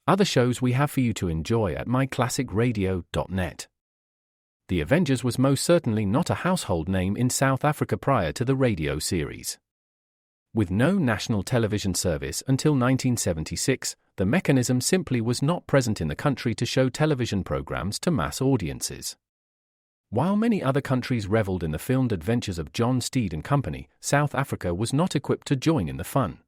other shows we have for you to enjoy at myclassicradio.net. The Avengers was most certainly not a household name in South Africa prior to the radio series. With no national television service until 1976, the mechanism simply was not present in the country to show television programs to mass audiences. While many other countries reveled in the filmed adventures of John Steed and company, South Africa was not equipped to join in the fun.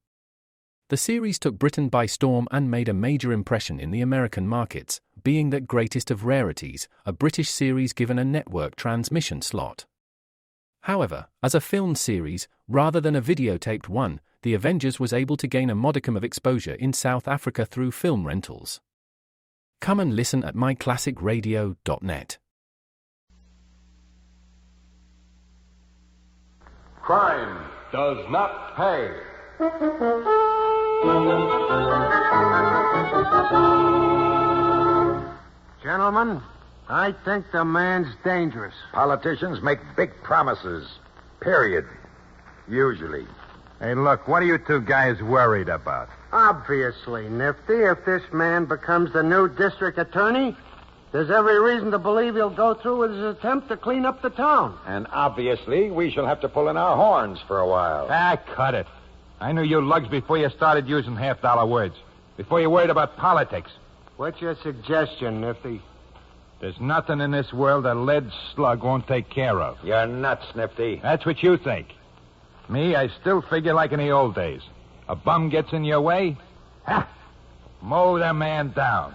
The series took Britain by storm and made a major impression in the American markets, being that greatest of rarities, a British series given a network transmission slot. However, as a filmed series, rather than a videotaped one, The Avengers was able to gain a modicum of exposure in South Africa through film rentals. Come and listen at myclassicradio.net. Crime does not pay. Gentlemen, I think the man's dangerous. Politicians make big promises. Period. Usually. Hey, look, what are you two guys worried about? Obviously, Nifty, if this man becomes the new district attorney, there's every reason to believe he'll go through with his attempt to clean up the town. And obviously, we shall have to pull in our horns for a while. Cut it. I knew you lugs before you started using half-dollar words. Before you worried about politics. What's your suggestion, Nifty? There's nothing in this world a lead slug won't take care of. You're nuts, Nifty. That's what you think. Me, I still figure like in the old days. A bum gets in your way, mow the man down.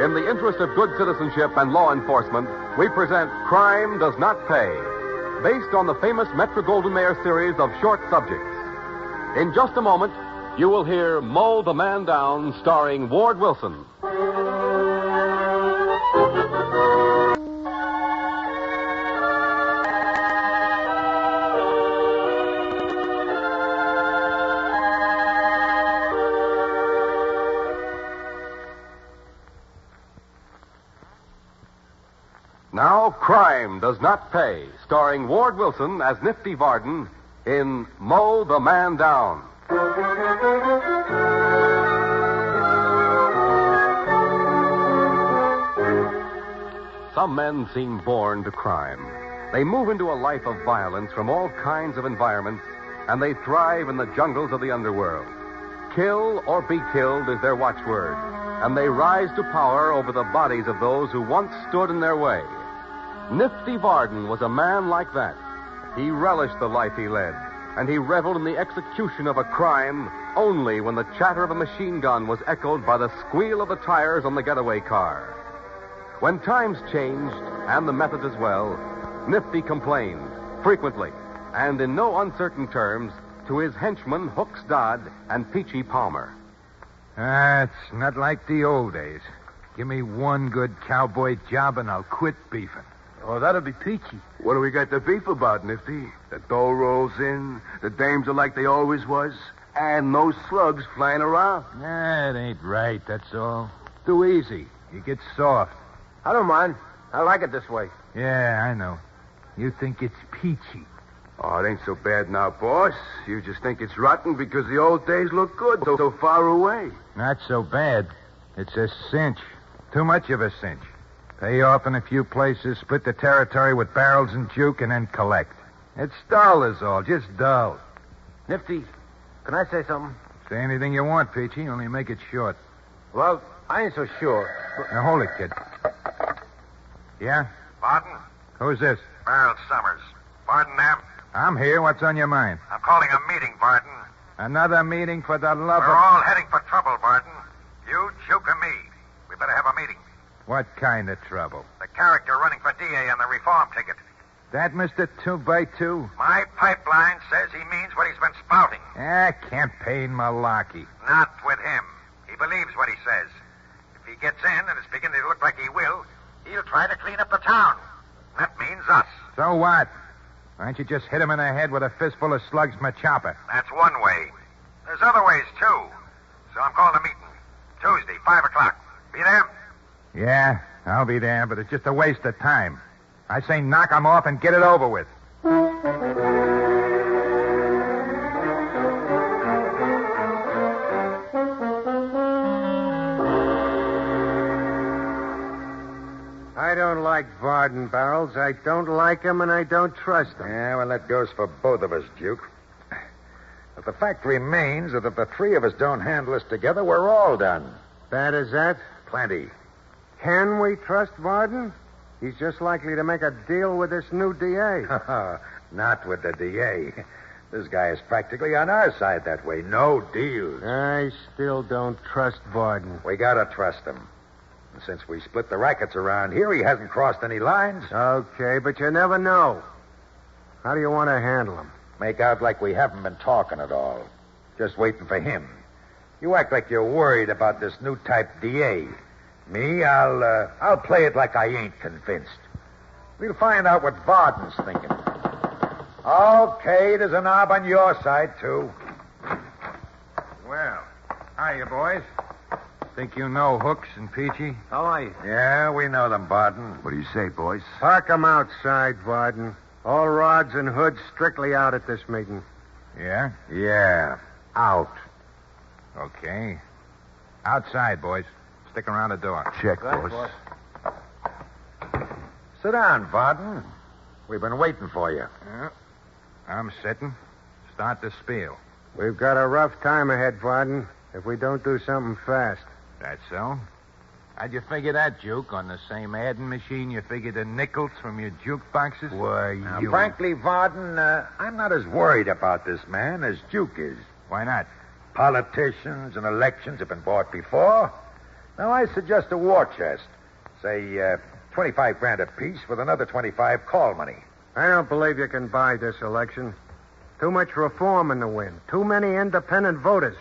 In the interest of good citizenship and law enforcement, we present Crime Does Not Pay, based on the famous Metro-Goldwyn-Mayer series of short subjects. In just a moment, you will hear Mow the Man Down, starring Ward Wilson. Now, Crime Does Not Pay, starring Ward Wilson as Nifty Varden in Mow the Man Down. Some men seem born to crime. They move into a life of violence from all kinds of environments, and they thrive in the jungles of the underworld. Kill or be killed is their watchword, and they rise to power over the bodies of those who once stood in their way. Nifty Varden was a man like that. He relished the life he led, and he reveled in the execution of a crime only when the chatter of a machine gun was echoed by the squeal of the tires on the getaway car. When times changed, and the methods as well, Nifty complained, frequently, and in no uncertain terms, to his henchmen Hooks Dodd and Peachy Palmer. It's not like the old days. Give me one good cowboy job and I'll quit beefing. Oh, that'll be peachy. What do we got to beef about, Nifty? The dough rolls in, the dames are like they always was, and no slugs flying around. It ain't right, that's all. Too easy. You get soft. I don't mind. I like it this way. Yeah, I know. You think it's peachy. Oh, it ain't so bad now, boss. You just think it's rotten because the old days look good so far away. Not so bad. It's a cinch. Too much of a cinch. Pay off in a few places, split the territory with barrels and juke, and then collect. It's dull is all, just dull. Nifty, can I say something? Say anything you want, Peachy, only make it short. Well, I ain't so sure. Now, hold it, kid. Yeah? Varden? Who's this? Merrill Summers. Varden, ma'am? I'm here. What's on your mind? I'm calling a meeting, Varden. Another meeting for the love We're of... all heading for trouble, Varden. You, Juke, and me. We better have a meeting. What kind of trouble? The character running for DA on the reform ticket. That Mr. 2x2? My pipeline says he means what he's been spouting. Campaign malarkey. Not with him. He believes what he says. If he gets in, and it's beginning to look like he will, he'll try to clean up the town. That means us. So what? Why don't you just hit him in the head with a fistful of slugs from a chopper? That's one way. There's other ways, too. So I'm calling a meeting. Tuesday, 5 o'clock. Be there? Yeah, I'll be there, but it's just a waste of time. I say knock 'em off and get it over with. I don't like Varden, Barrels. I don't like him, and I don't trust him. Yeah, well, that goes for both of us, Duke. But the fact remains that if the three of us don't handle this together, we're all done. Bad as that? Plenty. Can we trust Varden? He's just likely to make a deal with this new DA. Not with the DA. This guy is practically on our side that way. No deals. I still don't trust Varden. We gotta trust him. And since we split the rackets around here, he hasn't crossed any lines. Okay, but you never know. How do you want to handle him? Make out like we haven't been talking at all. Just waiting for him. You act like you're worried about this new type DA. Me, I'll play it like I ain't convinced. We'll find out what Varden's thinking. Okay, there's a knob on your side, too. Well, hiya, boys. Think you know Hooks and Peachy? How are you? Yeah, we know them, Varden. What do you say, boys? Park 'em outside, Varden. All rods and hoods strictly out at this meeting. Yeah? Yeah, out. Okay. Outside, boys. Stick around the door. Check, boss. Sit down, Varden. We've been waiting for you. Yeah. I'm sitting. Start the spiel. We've got a rough time ahead, Varden, if we don't do something fast. That so? How'd you figure that, Juke? On the same adding machine you figured the nickels from your jukeboxes? Why, Now, frankly, Varden, I'm not as worried about this man as Duke is. Why not? Politicians and elections have been bought before. Now, I suggest a war chest. Say, 25 grand apiece with another 25 call money. I don't believe you can buy this election. Too much reform in the wind. Too many independent voters.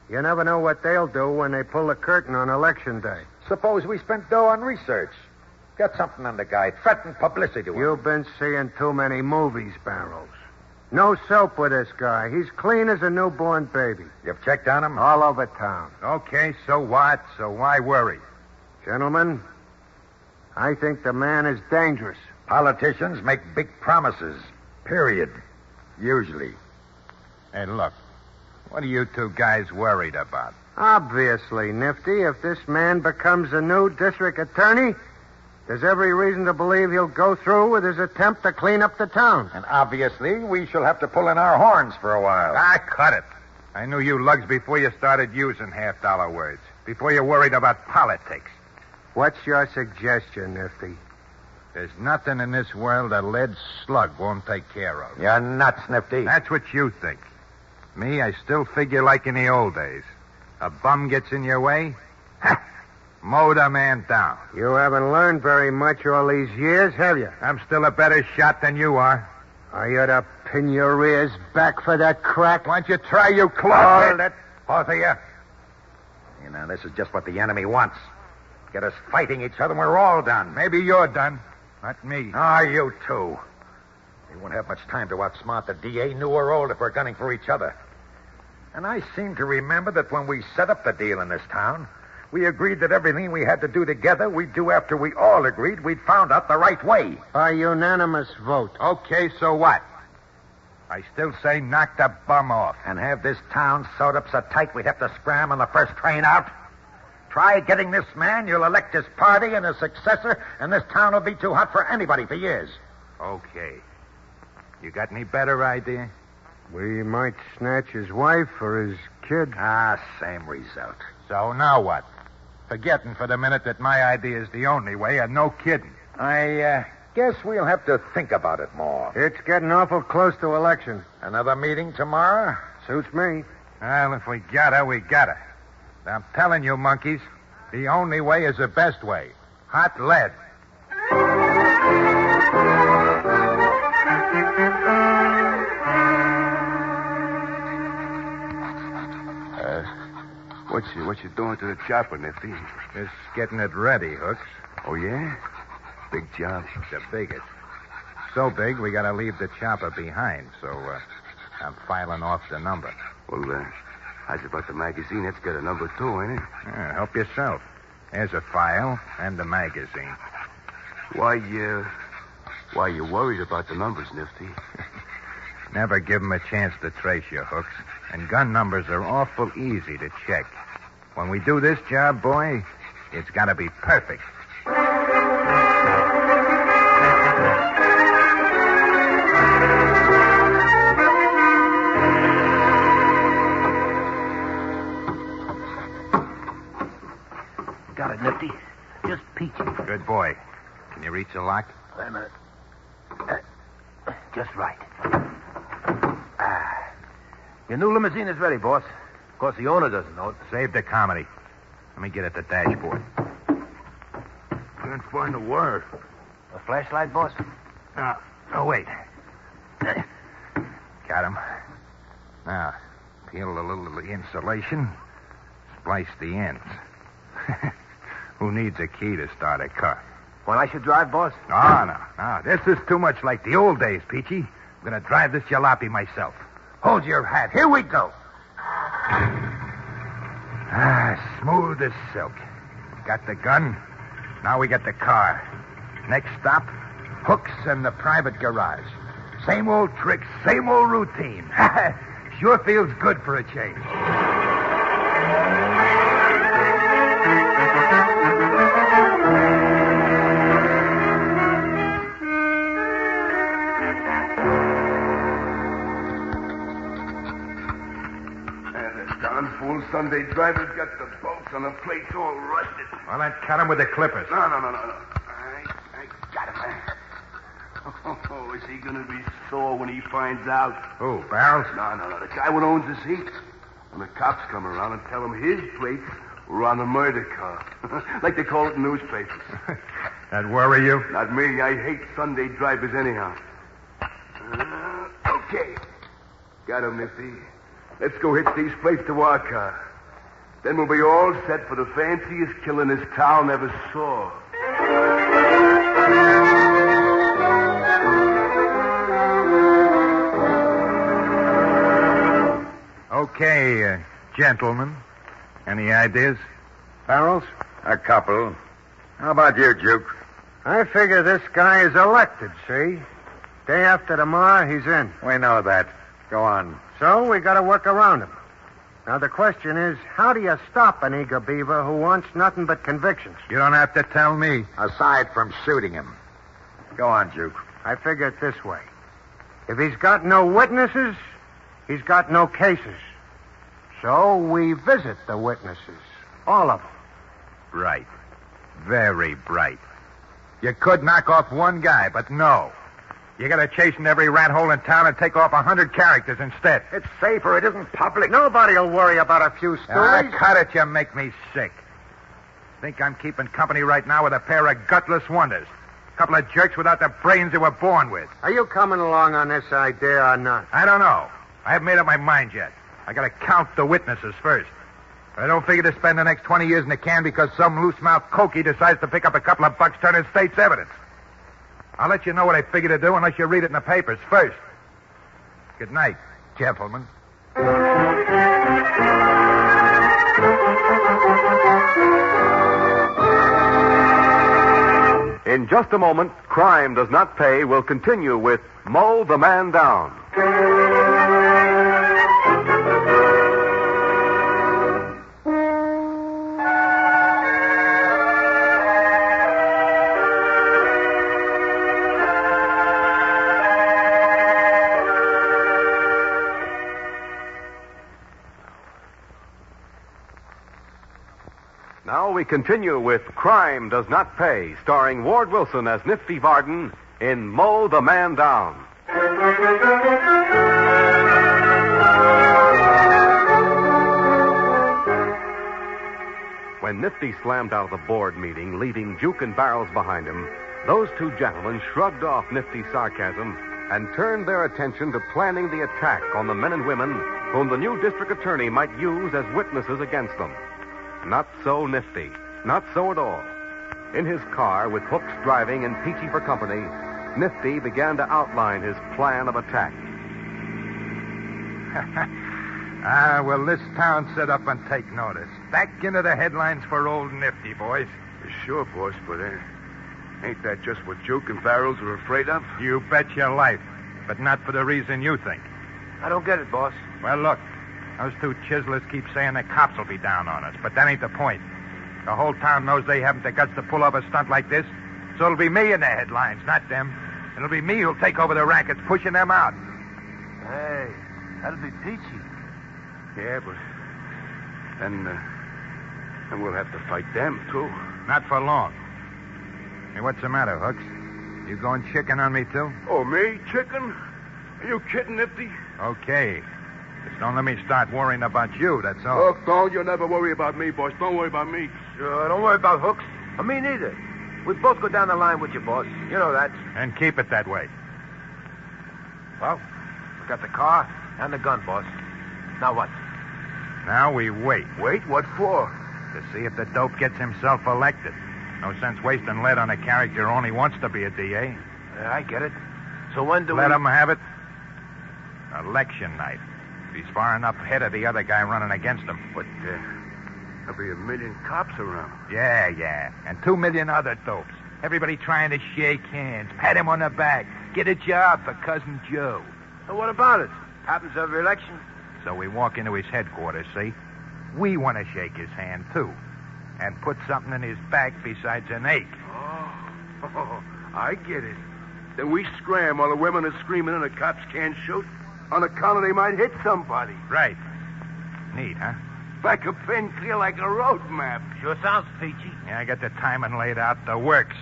You never know what they'll do when they pull the curtain on election day. Suppose we spent dough on research. Get something on the guy. Threaten publicity to him. You've been seeing too many movies, Barrels. No soap with this guy. He's clean as a newborn baby. You've checked on him? All over town. Okay, so what? So why worry? Gentlemen, I think the man is dangerous. Politicians make big promises. Period. Usually. Hey, look. What are you two guys worried about? Obviously, Nifty, if this man becomes a new district attorney, there's every reason to believe he'll go through with his attempt to clean up the town. And obviously, we shall have to pull in our horns for a while. Cut it. I knew you lugs before you started using half-dollar words. Before you worried about politics. What's your suggestion, Nifty? There's nothing in this world a lead slug won't take care of. You're nuts, Nifty. That's what you think. Me, I still figure like in the old days. A bum gets in your way, mow the man down. You haven't learned very much all these years, have you? I'm still a better shot than you are. I ought to pin your ears back for that crack. Why don't you try, you clod? Hold it, both of you. You know, this is just what the enemy wants. Get us fighting each other and we're all done. Maybe you're done. Not me. You too. We won't have much time to outsmart the DA, new or old, if we're gunning for each other. And I seem to remember that when we set up the deal in this town, we agreed that everything we had to do together, we'd do after we all agreed we'd found out the right way. By unanimous vote. Okay, so what? I still say knock the bum off. And have this town sewed up so tight we'd have to scram on the first train out? Try getting this man, you'll elect his party and his successor, and this town will be too hot for anybody for years. Okay. You got any better idea? We might snatch his wife or his kid. Same result. So now what? Forgetting for the minute that my idea is the only way, and no kidding. I guess we'll have to think about it more. It's getting awful close to election. Another meeting tomorrow? Suits me. Well, if we gotta, we gotta. I'm telling you, monkeys, the only way is the best way. Hot lead. What you doing to the chopper, Nifty? Just getting it ready, Hooks. Oh, yeah? Big job. The biggest. So big, we gotta leave the chopper behind, so I'm filing off the number. Well, how's about the magazine? It's got a number 2, ain't it? Yeah, help yourself. There's a file and the magazine. Why, Why, you worried about the numbers, Nifty? Never give 'em a chance to trace you, Hooks. And gun numbers are awful easy to check. When we do this job, boy, it's got to be perfect. Got it, Nifty. Just peachy. Good boy. Can you reach the lock? Wait a minute. Just right. Your new limousine is ready, boss. Of course, the owner doesn't know it. Save the comedy. Let me get at the dashboard. Can't find a word. A flashlight, boss? Oh, wait. Got him. Now, peel a little of the insulation. Splice the ends. Who needs a key to start a car? When I should drive, boss? No. This is too much like the old days, Peachy. I'm going to drive this jalopy myself. Hold your hat. Here we go. Smooth as silk. Got the gun. Now we got the car. Next stop, Hooks and the private garage. Same old tricks, same old routine. Sure feels good for a change. Fool Sunday driver's got the bolts on the plates all rusted. Well, then cut him with the clippers. No. I got him. Oh, is he going to be sore when he finds out? Who, Barrels? No. The guy what owns the seat. When the cops come around and tell him his plates were on a murder car. Like they call it in newspapers. That worry you? Not me. I hate Sunday drivers anyhow. Okay. Got him, Nifty. Let's go hitch these plates to our car. Then we'll be all set for the fanciest killing this town ever saw. Okay, gentlemen. Any ideas? Barrels? A couple. How about you, Duke? I figure this guy is elected, see? Day after tomorrow, he's in. We know that. Go on. So we got to work around him. Now, the question is, how do you stop an eager beaver who wants nothing but convictions? You don't have to tell me. Aside from shooting him. Go on, Duke. I figure it this way. If he's got no witnesses, he's got no cases. So we visit the witnesses. All of them. Bright. Very bright. You could knock off one guy, but no. You got to chase in every rat hole in town and take off 100 characters instead. It's safer. It isn't public. Nobody will worry about a few stories. Cut it. You make me sick. Think I'm keeping company right now with a pair of gutless wonders. A couple of jerks without the brains they were born with. Are you coming along on this idea or not? I don't know. I haven't made up my mind yet. I got to count the witnesses first. I don't figure to spend the next 20 years in the can because some loose-mouthed cokey decides to pick up a couple of bucks turning state's evidence. I'll let you know what I figure to do unless you read it in the papers first. Good night, gentlemen. In just a moment, Crime Does Not Pay will continue with Mow the Man Down. Now we continue with Crime Does Not Pay, starring Ward Wilson as Nifty Varden in Mow the Man Down. When Nifty slammed out of the board meeting, leaving Duke and Barrels behind him, those two gentlemen shrugged off Nifty's sarcasm and turned their attention to planning the attack on the men and women whom the new district attorney might use as witnesses against them. Not so Nifty. Not so at all. In his car, with Hooks driving and Peachy for company, Nifty began to outline his plan of attack. Well, this town set up and take notice. Back into the headlines for old Nifty, boys. Sure, boss, but Ain't that just what Juke and Barrels are afraid of? You bet your life. But not for the reason you think. I don't get it, boss. Well, look. Those two chiselers keep saying the cops will be down on us, but that ain't the point. The whole town knows they haven't the guts to pull off a stunt like this, so it'll be me in the headlines, not them. It'll be me who'll take over the rackets, pushing them out. Hey, that'll be peachy. Yeah, but then we'll have to fight them, too. Not for long. Hey, what's the matter, Hooks? You going chicken on me, too? Oh, me? Chicken? Are you kidding, Nifty? Okay. Just don't let me start worrying about you, that's all. Look, don't you never worry about me, boss. Don't worry about me. Sure, don't worry about Hooks. Or me neither. We both go down the line with you, boss. You know that. And keep it that way. Well, we got the car and the gun, boss. Now what? Now we wait. Wait? What for? To see if the dope gets himself elected. No sense wasting lead on a character who only wants to be a DA. I get it. So when do Let we... him have it. Election night. He's far enough ahead of the other guy running against him. But, there'll be 1 million cops around. Yeah. And 2 million other dopes. Everybody trying to shake hands, pat him on the back, get a job for Cousin Joe. So what about it? Happens every election. So we walk into his headquarters, see? We want to shake his hand, too. And put something in his back besides an ache. Oh, I get it. Then we scram while the women are screaming and the cops can't shoot. On account of they might hit somebody. Right. Neat, huh? Like a pin clear like a road map. Sure sounds peachy. Yeah, I got the timing laid out. The works.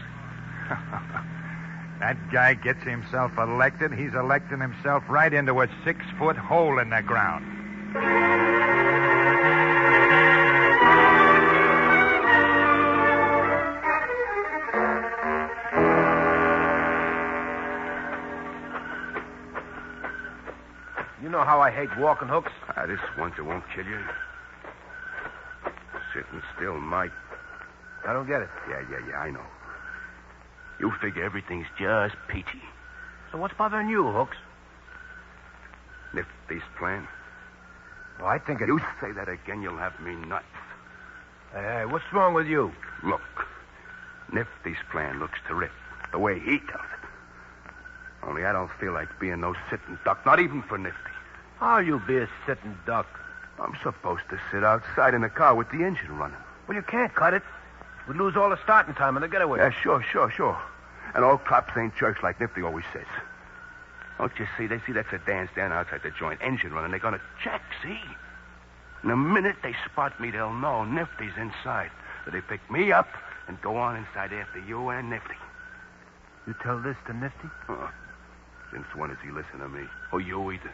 That guy gets himself elected. He's electing himself right into a 6-foot hole in the ground. You know how I hate walking, Hooks. This once it won't kill you. Sitting still might. I don't get it. Yeah, I know. You figure everything's just peachy. So what's bothering you, Hooks? Nifty's plan. Well, I think it... You say that again, you'll have me nuts. Hey, what's wrong with you? Look, Nifty's plan looks terrific, the way he tells it. Only I don't feel like being no sitting duck, not even for Nifty. How'll you be a sitting duck? I'm supposed to sit outside in the car with the engine running. Well, you can't cut it. We'd lose all the starting time on the getaway. Yeah, sure. And all cops ain't jerks like Nifty always says. Don't you see? They see that sedan stand outside the joint, engine running. They're going to check, see? And the minute they spot me, they'll know Nifty's inside. So they pick me up and go on inside after you and Nifty. You tell this to Nifty? Since when does he listen to me? Or you either?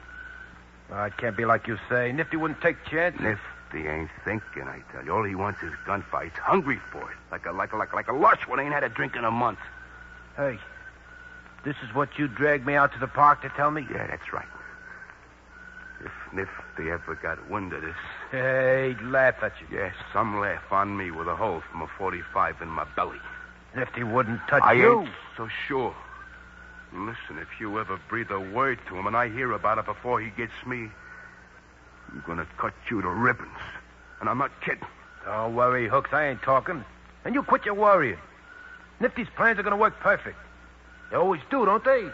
Well, it can't be like you say. Nifty wouldn't take chances. Nifty ain't thinking, I tell you. All he wants is gunfights. Hungry for it. Like a lush one ain't had a drink in a month. Hey, this is what you dragged me out to the park to tell me? Yeah, that's right. If Nifty ever got wind of this... Hey, he'd laugh at you. Yeah, some laugh on me with a hole from a 45 in my belly. Nifty wouldn't touch I you. ain't so sure. Listen, if you ever breathe a word to him and I hear about it before he gets me, I'm going to cut you to ribbons. And I'm not kidding. Don't worry, Hooks. I ain't talking. And you quit your worrying. Nifty's plans are going to work perfect. They always do, don't they?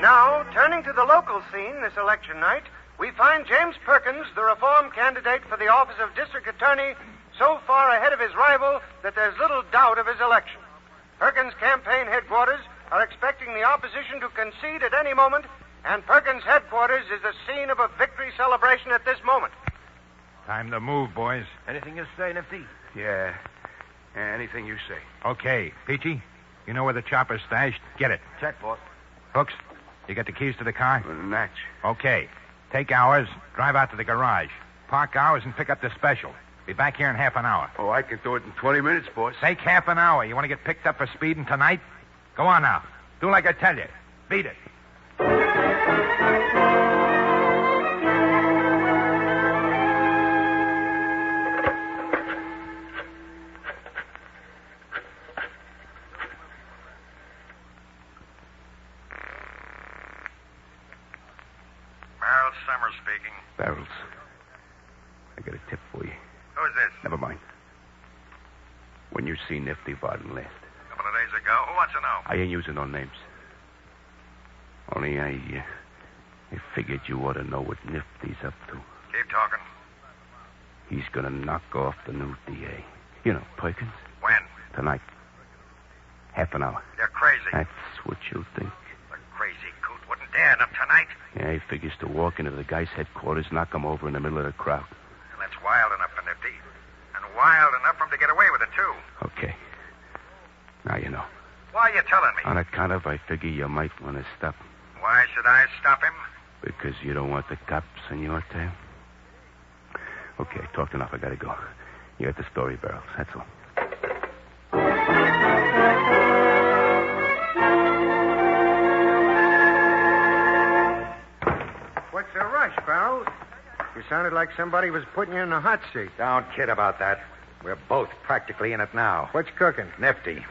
Now, turning to the local scene this election night, we find James Perkins, the reform candidate for the office of district attorney, so far ahead of his rival that there's little doubt of his election. Perkins' campaign headquarters are expecting the opposition to concede at any moment, and Perkins' headquarters is the scene of a victory celebration at this moment. Time to move, boys. Anything you say, Nifty? Yeah, anything you say. Okay, Peachy, you know where the chopper's stashed? Get it. Check, boss. Hooks, you got the keys to the car? Natch. Okay. Take ours, drive out to the garage. Park ours and pick up the special. Be back here in half an hour. Oh, I can do it in 20 minutes, boss. Take half an hour. You want to get picked up for speeding tonight? Go on now. Do like I tell you. Beat it. I got a tip for you. Who's this? Never mind. When you see Nifty Varden last. A couple of days ago. Who wants to know? I ain't using no names. Only I figured you ought to know what Nifty's up to. Keep talking. He's gonna knock off the new DA. You know, Perkins. When? Tonight. Half an hour. You're crazy. That's what you think. The crazy coot wouldn't dare enough tonight. Yeah, he figures to walk into the guy's headquarters, knock him over in the middle of the crowd. And that's wild enough for Nifty. And wild enough for him to get away with it, too. Okay. Now you know. Why are you telling me? On account of, I figure you might want to stop him. Why should I stop him? Because you don't want the cops on your tail. Okay, talked enough. I gotta go. You're at the Story Barrels. That's all. What's the rush, Barrels? You sounded like somebody was putting you in the hot seat. Don't kid about that. We're both practically in it now. What's cooking? Nifty.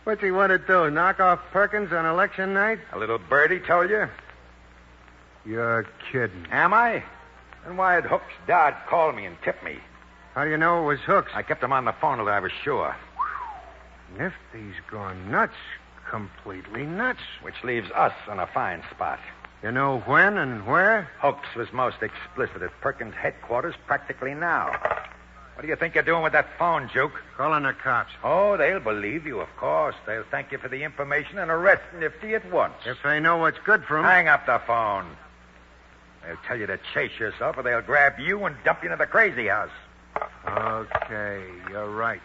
What's he want to do? Knock off Perkins on election night? A little birdie told you? You're kidding. Am I? And why had Hooks Dodd call me and tip me? How do you know it was Hooks? I kept him on the phone till I was sure. Nifty's gone nuts. Completely nuts. Which leaves us in a fine spot. You know when and where? Hooks was most explicit at Perkins' headquarters practically now. What do you think you're doing with that phone, Juke? Calling the cops. Oh, they'll believe you, of course. They'll thank you for the information and arrest Nifty at once. If they know what's good for 'em. Hang up the phone. They'll tell you to chase yourself, or they'll grab you and dump you into the crazy house. Okay, you're right.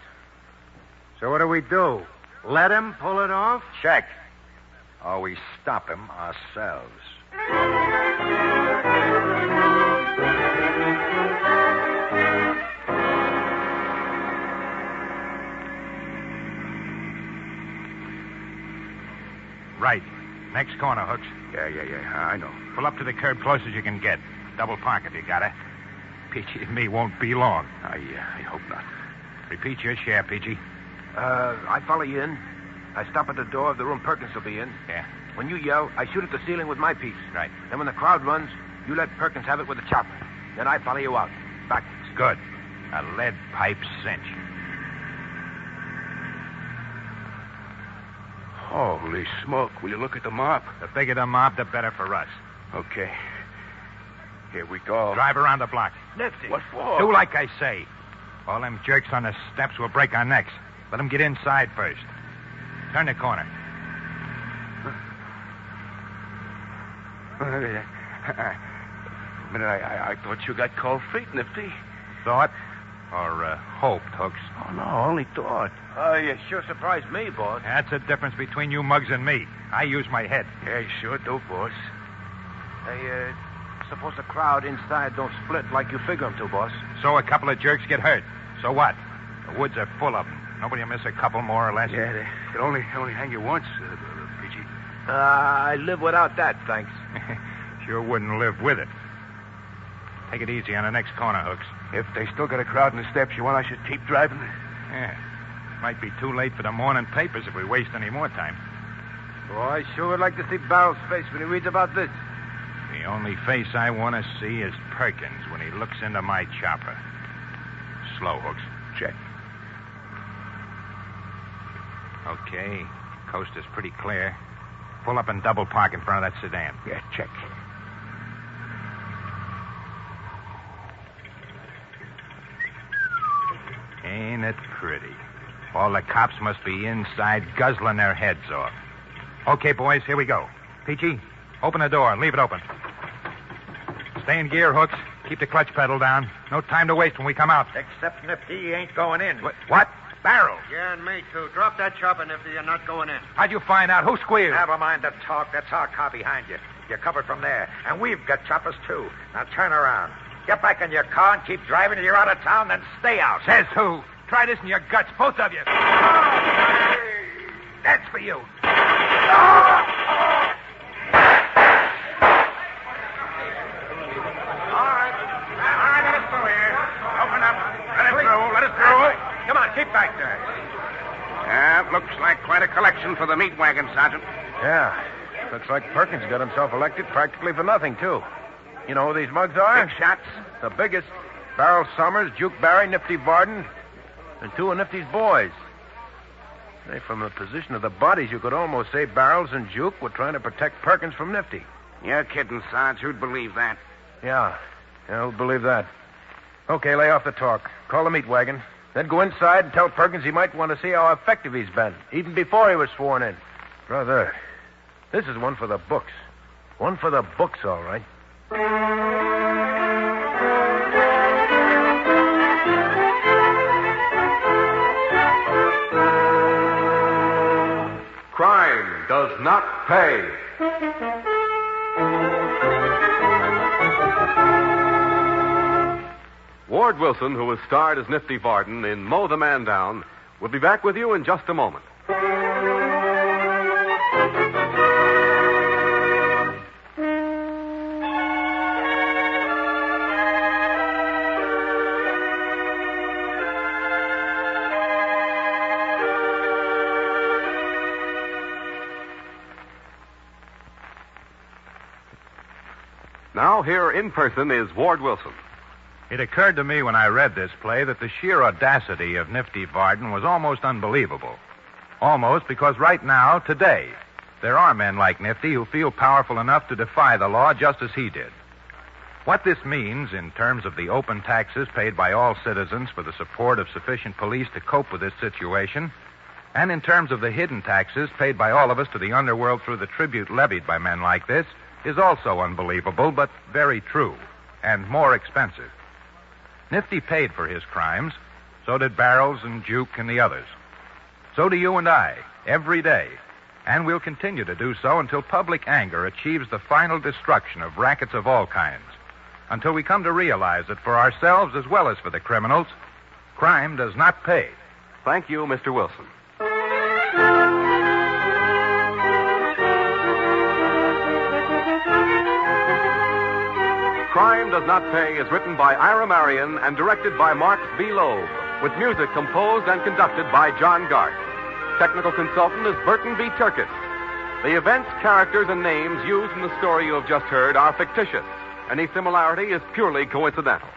So what do we do? Let him pull it off? Check. Or we stop him ourselves. Right. Next corner, Hooks. Yeah, I know. Pull up to the curb close as you can get. Double park if you got it. Peachy and me won't be long. I hope not. Repeat your share, Peachy. I follow you in. I stop at the door of the room Perkins will be in. Yeah. When you yell, I shoot at the ceiling with my piece. Right. Then when the crowd runs, you let Perkins have it with the chopper. Then I follow you out. Backwards. Good. A lead pipe cinch. Holy smoke. Will you look at the mob? The bigger the mob, the better for us. Okay. Here we go. Drive around the block. Nifty. What for? Do like I say. All them jerks on the steps will break our necks. Let them get inside first. Turn the corner. I thought you got cold feet, Nifty. Thought? Or hoped, Hooks. Oh, no, only thought. You sure surprised me, boss. That's the difference between you mugs and me. I use my head. Yeah, you sure do, boss. Hey, suppose the crowd inside don't split like you figure them to, boss. So a couple of jerks get hurt. So what? The woods are full of them. Nobody will miss a couple more or less. Yeah, they can only hang you once, Peachy. I live without that, thanks. Sure wouldn't live with it. Take it easy on the next corner, Hooks. If they still got a crowd in the steps, you want I should keep driving? Yeah. Might be too late for the morning papers if we waste any more time. Boy, I sure would like to see Barrel's face when he reads about this. The only face I want to see is Perkins when he looks into my chopper. Slow, Hooks. Check. Okay. Coast is pretty clear. Pull up and double park in front of that sedan. Yeah, check. Ain't it pretty? All the cops must be inside guzzling their heads off. Okay, boys, here we go. Peachy, open the door. Leave it open. Stay in gear, Hooks. Keep the clutch pedal down. No time to waste when we come out. Except Nifty, he ain't going in. What? Barrels. Yeah, and me, too. Drop that chopper, Nifty. You're not going in. How'd you find out? Who squealed? Never mind the talk. That's our car behind you. You're covered from there. And we've got choppers, too. Now turn around. Get back in your car and keep driving till you're out of town, then stay out. Says who? Try this in your guts, both of you. That's for you. Let us through here. Open up. Let us through. Come on, keep back there. Looks like quite a collection for the meat wagon, Sergeant. Yeah. Looks like Perkins got himself elected practically for nothing, too. You know who these mugs are? Big shots. The biggest. Barrel Summers, Juke Barry, Nifty Varden, and two of Nifty's boys. Say, from the position of the bodies, you could almost say Barrels and Juke were trying to protect Perkins from Nifty. You're kidding, Sarge. Who'd believe that? Yeah, who'd believe that? Okay, lay off the talk. Call the meat wagon. Then go inside and tell Perkins he might want to see how effective he's been, even before he was sworn in. Brother, this is one for the books. One for the books, all right. Crime does not pay. Ward Wilson, who was starred as Nifty Varden in Mow the Man Down, will be back with you in just a moment. Now, here in person is Ward Wilson. It occurred to me when I read this play that the sheer audacity of Nifty Varden was almost unbelievable. Almost because right now, today, there are men like Nifty who feel powerful enough to defy the law just as he did. What this means in terms of the open taxes paid by all citizens for the support of sufficient police to cope with this situation, and in terms of the hidden taxes paid by all of us to the underworld through the tribute levied by men like this, is also unbelievable, but very true, and more expensive. Nifty paid for his crimes. So did Barrels and Juke and the others. So do you and I, every day. And we'll continue to do so until public anger achieves the final destruction of rackets of all kinds. Until we come to realize that for ourselves as well as for the criminals, crime does not pay. Thank you, Mr. Wilson. Crime Does Not Pay is written by Ira Marion and directed by Mark B. Loeb, with music composed and conducted by John Gart. Technical consultant is Burton B. Turkett. The events, characters, and names used in the story you have just heard are fictitious. Any similarity is purely coincidental.